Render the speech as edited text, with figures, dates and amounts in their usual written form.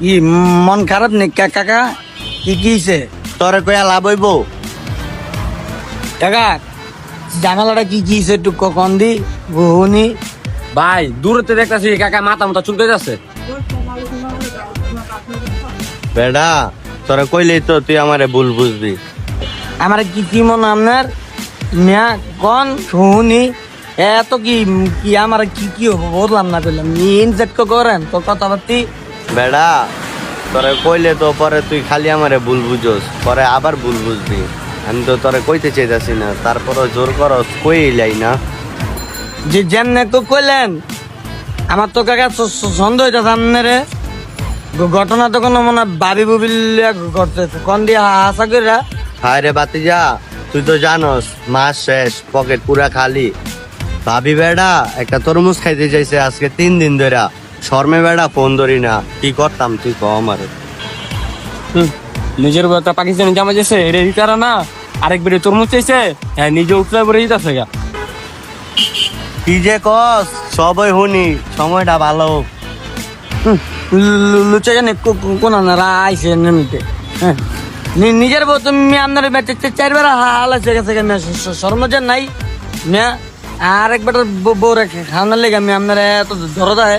ই মন খারাপ নি কাকা? কি কিছে তোরে কয়া লাভ হইব? কাকা? জানালাটা কি কিছে একটু কন দি বহুনি। ভাই দূরতে দেখতেছি কাকা মাথা মাথা চুলকে যাচ্ছে। বেডা তোরে কইলেই তো তুই আমারে ভুল বুঝবি। আমার কি কি মন আপনার মিয়া কন শুনি এত কি কি আমার কি কি বললাম না পেলাম ইনজেক্ট করেন তো কথাবার্তি। বেডা তোরে কইলে তো পরে তুই খালি আমারে ভুল বুঝোস, পরে আবার ভুল বুঝবি। আমি তো তোরে কইতে চাইতাছি না, তারপরও জোর করস কইলাই না। যে যেমনে তো কইলেন আমার তো কাকা সন্দেহ হইতেছে আপনারে। ঘটনা তো কোনো মনে হয় বাবি বুবিল্লা করতেছে কন দিয়ে হাসা করে। হায় রে বাতিজা, তুই তো জানোস মাস শেষ, পকেট পুরা খালি। ভাবি বেডা একটা তরমুজ খাইতে চাইছে আজকে 3 দিন ধরে, শর্মে বেডা ফোন ধরি না। কি করতাম তুই ক আমারে? নিজের একটা পাকিস্তানি জামা যাচ্ছে এটা দিতারা না, আরেক বেড়ে তরমুজ চাইছে, হ্যাঁ নিজে উঠতে পরে দিতেছে গা। কি যে কস সবই শুনি, সময়টা ভালো। লুচা জানে কোন আপনারা আইসে নেমিতে। হ্যাঁ নিজের বউ তুমি আপনার 4বার হাল আছে গেছে শর্মজার নাই না। আর একবার বউ রেখে খাওয়ানোর লেগে আমি আপনার এত ধরো দেয়